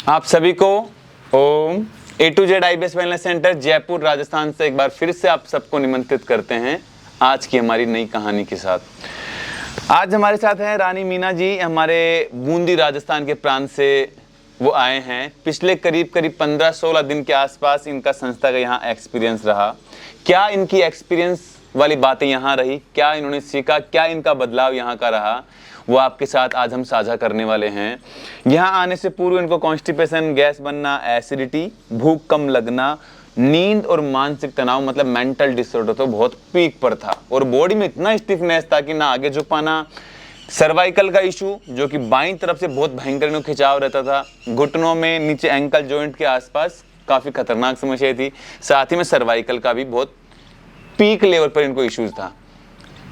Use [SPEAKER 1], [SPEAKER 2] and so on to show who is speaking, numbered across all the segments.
[SPEAKER 1] आप सभी को ओम A to Z IBS wellness centre Jaipur Rajasthan से एक बार फिर से आप सबको निमंत्रित करते हैं आज की हमारी नई कहानी के साथ। आज हमारे साथ हैं रानी मीना जी, हमारे बूंदी राजस्थान के प्रांत से वो आए हैं। पिछले करीब 15-16 दिन के आसपास इनका संस्था का यहाँ एक्सपीरियंस रहा। क्या इनकी एक्सपीरियंस वाली बातें यहाँ रही, क्या इन्होंने सीखा, क्या इनका बदलाव यहाँ का रहा, वो आपके साथ आज हम साझा करने वाले हैं। यहाँ आने से पूर्व इनको कॉन्स्टिपेशन, गैस बनना, एसिडिटी, भूख कम लगना, नींद और मानसिक तनाव मतलब मेंटल डिसऑर्डर तो बहुत पीक पर था और बॉडी में इतना स्टिफनेस था कि ना आगे झुक पाना, सर्वाइकल का इशू जो कि बाईं तरफ से बहुत भयंकर खिंचाव रहता था, घुटनों में नीचे एंकल जॉइंट के आसपास काफ़ी खतरनाक समस्या थी, साथ ही में सर्वाइकल का भी बहुत पीक लेवल पर इनको इश्यूज था।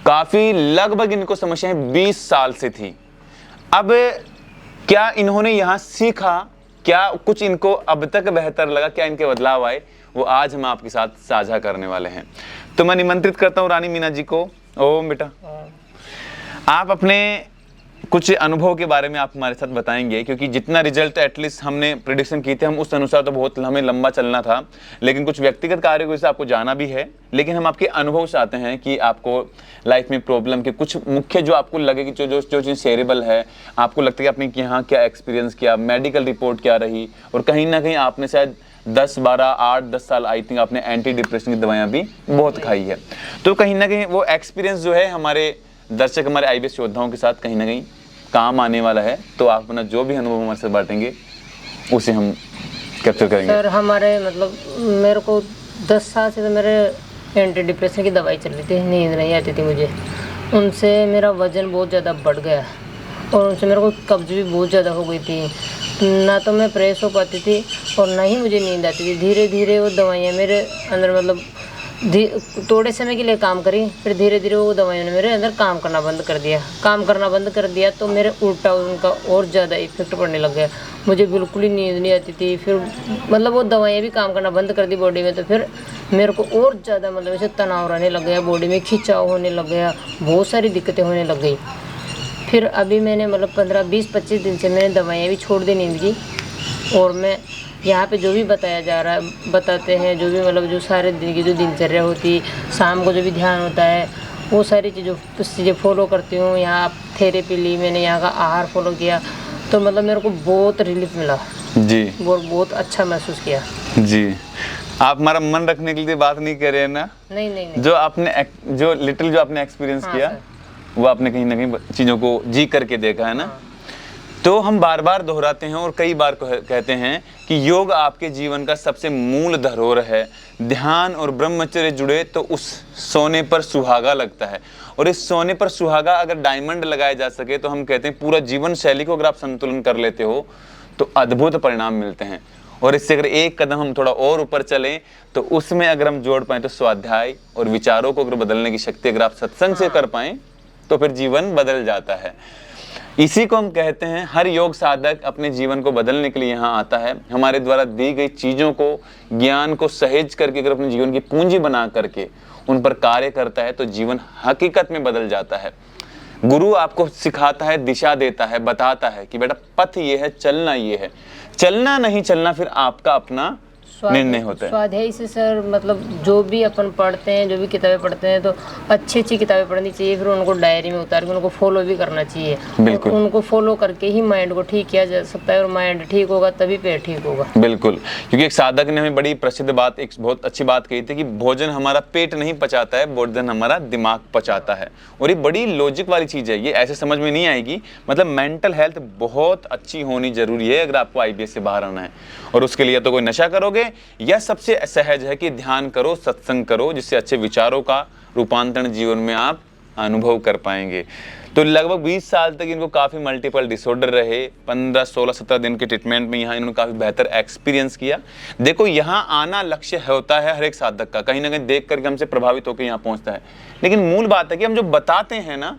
[SPEAKER 1] काफ़ी लगभग इनको समस्याएं 20 साल से थी। अब क्या इन्होंने यहाँ सीखा, क्या कुछ इनको अब तक बेहतर लगा, क्या इनके बदलाव आए, वो आज हम आपके साथ साझा करने वाले हैं। तो मैं निमंत्रित करता हूँ रानी मीना जी को। ओम बेटा, आप अपने कुछ अनुभव के बारे में आप हमारे साथ बताएंगे, क्योंकि जितना रिजल्ट एटलीस्ट हमने प्रेडिक्शन की थी हम उस अनुसार तो बहुत हमें लंबा चलना था, लेकिन कुछ व्यक्तिगत कार्यों की वजह से आपको जाना भी है। लेकिन हम आपके अनुभव से आते हैं कि आपको लाइफ में प्रॉब्लम के कुछ मुख्य जो आपको लगे कि जो चीज़ शेयरेबल है, आपको लगता है कि आपने यहाँ क्या एक्सपीरियंस किया, मेडिकल रिपोर्ट क्या रही, और कहीं ना कहीं आपने शायद 10-12-8-10 साल आई थिंक आपने एंटी डिप्रेशन की दवाइयाँ भी बहुत खाई है। तो कहीं ना कहीं वो एक्सपीरियंस जो है हमारे दर्शक, हमारे IBS योद्धाओं के साथ कहीं ना कहीं काम आने वाला है। तो आप अपना जो भी अनुभव हमारे साथ बांटेंगे उसे हम कैप्चर करेंगे।
[SPEAKER 2] सर हमारे मतलब मेरे को 10 साल से तो मेरे एंटी डिप्रेशन की दवाई चल रही थी, नींद नहीं आती थी मुझे। उनसे मेरा वज़न बहुत ज़्यादा बढ़ गया और उनसे मेरे को कब्ज भी बहुत ज़्यादा हो गई थी। ना तो मैं फ्रेश हो पाती थी और ना ही मुझे नींद आती थी। धीरे धीरे वो दवाइयाँ मेरे अंदर मतलब थोड़े समय के लिए काम करी, फिर धीरे धीरे वो दवाइयों ने मेरे अंदर काम करना बंद कर दिया। तो मेरे उल्टा उनका और ज़्यादा इफेक्ट पड़ने लग गया। मुझे बिल्कुल ही नींद नहीं आती थी। फिर मतलब वो दवाइयाँ भी काम करना बंद कर दी बॉडी में, तो फिर मेरे को और ज़्यादा मतलब ऐसे तनाव रहने लग गया, बॉडी में खिंचाव होने लग गया, बहुत सारी दिक्कतें होने लग गई। फिर अभी मैंने मतलब 15-20-25 दिन से मैंने दवाइयाँ भी छोड़ दी नींद की, और मैं यहाँ पे जो भी बताया जा रहा है, बताते हैं जो भी मतलब जो सारे दिन की जो दिनचर्या होती, शाम को जो भी ध्यान होता है, वो सारी चीज़ें फॉलो करती हूँ। यहाँ थेरेपी ली मैंने, यहाँ का आहार फॉलो किया, तो मतलब मेरे को बहुत रिलीफ मिला
[SPEAKER 1] जी,
[SPEAKER 2] बहुत अच्छा महसूस किया
[SPEAKER 1] जी। आप हमारा मन रखने के लिए बात नहीं कर रहे हैं ना?
[SPEAKER 2] नहीं।
[SPEAKER 1] जो आपने जो आपने एक्सपीरियंस किया,
[SPEAKER 2] सर।
[SPEAKER 1] वो आपने कहीं ना कहीं चीज़ों को जी करके देखा है ना?
[SPEAKER 2] हाँ।
[SPEAKER 1] तो हम बार बार दोहराते हैं और कई बार कहते हैं कि योग आपके जीवन का सबसे मूल धरोहर है। ध्यान और ब्रह्मचर्य जुड़े तो उस सोने पर सुहागा लगता है, और इस सोने पर सुहागा अगर डायमंड लगाया जा सके तो हम कहते हैं पूरा जीवन शैली को अगर आप संतुलन कर लेते हो तो अद्भुत परिणाम मिलते हैं। और इससे अगर एक कदम हम थोड़ा और ऊपर चलें तो उसमें अगर हम जोड़ पाएँ तो स्वाध्याय और विचारों को अगर बदलने की शक्ति अगर आप सत्संग से कर पाएँ तो फिर जीवन बदल जाता है। इसी को हम कहते हैं हर योग साधक अपने जीवन को बदलने के लिए यहाँ आता है। हमारे द्वारा दी गई चीज़ों को, ज्ञान को सहेज करके अगर अपने जीवन की पूंजी बना करके उन पर कार्य करता है तो जीवन हकीकत में बदल जाता है। गुरु आपको सिखाता है, दिशा देता है, बताता है कि बेटा पथ ये है, चलना ये है। चलना नहीं चलना फिर आपका अपना निर्णय होता है।
[SPEAKER 2] स्वाध्याय से सर मतलब जो भी अपन पढ़ते हैं, जो भी किताबें पढ़ते हैं, तो अच्छी किताबें पढ़नी चाहिए, फिर उनको डायरी में उतार के उनको फॉलो भी करना चाहिए।
[SPEAKER 1] बिल्कुल।
[SPEAKER 2] उनको फॉलो करके ही माइंड को ठीक किया जा सकता है, और माइंड ठीक होगा तभी पेट ठीक होगा।
[SPEAKER 1] बिल्कुल, क्योंकि एक साधक ने हमें बड़ी प्रसिद्ध बात, एक बहुत अच्छी बात कही थी कि भोजन हमारा पेट नहीं पचाता है, भोजन हमारा दिमाग पचाता है। और ये बड़ी लॉजिक वाली चीज़ है, ये ऐसे समझ में नहीं आएगी। मतलब मेंटल हेल्थ बहुत अच्छी होनी जरूरी है अगर आपको IBS से बाहर आना है। और उसके लिए तो कोई नशा करोगे, यह सबसे सहज है कि ध्यान करो, सत्संग करो, जिससे अच्छे विचारों का रूपांतरण जीवन में आप अनुभव कर पाएंगे। तो लगभग 20 साल तक इनको काफ़ी मल्टीपल डिसऑर्डर रहे। 15-16-17 दिन के ट्रीटमेंट में यहाँ इन्होंने काफ़ी बेहतर एक्सपीरियंस किया। देखो, यहाँ आना लक्ष्य होता है हर एक साधक का, कहीं ना कहीं देख करके हमसे प्रभावित होकर यहाँ पहुँचता है। लेकिन मूल बात है कि हम जो बताते हैं ना,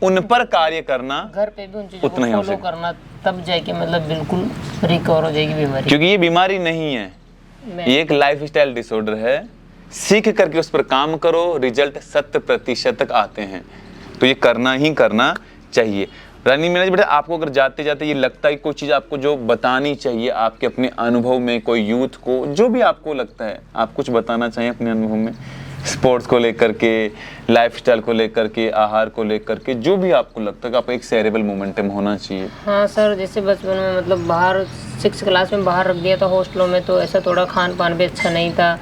[SPEAKER 1] उन पर कार्य करना,
[SPEAKER 2] घर पे भी उन चीज़ों
[SPEAKER 1] उतना ही
[SPEAKER 2] को फॉलो करना, तब जाके मतलब बिल्कुल रिकवर हो जाएगी बीमारी।
[SPEAKER 1] क्योंकि ये बीमारी नहीं है, ये एक लाइफस्टाइल डिसऑर्डर है। सीख करके उस पर काम करो, रिजल्ट 100% आते हैं। तो ये करना ही करना चाहिए। रानी मीना जी, बेटा आपको अगर जाते जाते ये लगता है कि कोई चीज़ आपको जो बतानी चाहिए आपके अपने अनुभव में, कोई यूथ को जो भी आपको लगता है आप कुछ बताना चाहिए अपने अनुभव में, स्पोर्ट्स को लेकर के, लाइफस्टाइल को लेकर के, आहार को लेकर के, जो भी आपको लगता है कि आपको एक शेयरेबल मोमेंटम होना चाहिए।
[SPEAKER 2] हाँ सर, जैसे बचपन में मतलब बाहर 6 क्लास में बाहर रख दिया था हॉस्टलों में, तो ऐसा थोड़ा खान पान भी अच्छा नहीं था।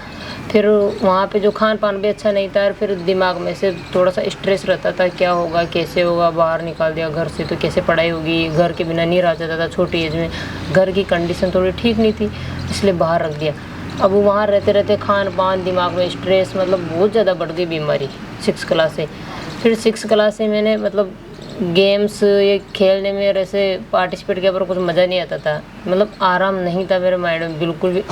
[SPEAKER 2] फिर वहाँ पे जो खान पान भी अच्छा नहीं था, और फिर दिमाग में से थोड़ा सा स्ट्रेस रहता था, क्या होगा कैसे होगा, बाहर निकाल दिया घर से तो कैसे पढ़ाई होगी, घर के बिना नहीं रहा जाता था, छोटी एज में घर की कंडीशन थोड़ी ठीक नहीं थी, इसलिए बाहर रख दिया। अब वहाँ रहते रहते खान पान, दिमाग में स्ट्रेस, मतलब बहुत ज़्यादा बढ़ गई बीमारी 6 क्लास से। फिर 6 क्लास से मैंने मतलब गेम्स ये खेलने में और ऐसे पार्टिसिपेट किया, पर कुछ मज़ा नहीं आता था, मतलब आराम नहीं था मेरे माइंड में बिल्कुल भी।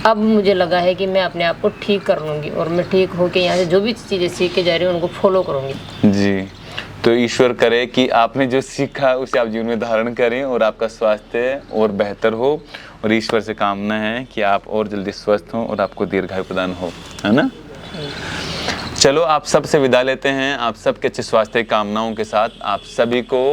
[SPEAKER 2] अब मुझे लगा है कि मैं अपने आप को ठीक कर लूँगी, और मैं ठीक होकर यहाँ से जो भी चीज़ें सीख के जा रही हूँ उनको फॉलो करूँगी।
[SPEAKER 1] जी, तो ईश्वर करे कि आपने जो सीखा उसे आप जीवन में धारण करें और आपका स्वास्थ्य और बेहतर हो, और ईश्वर से कामना है कि आप और जल्दी स्वस्थ हों और आपको दीर्घायु प्रदान हो, है ना। चलो आप सबसे विदा लेते हैं, आप सबके अच्छे स्वास्थ्य कामनाओं के साथ आप सभी को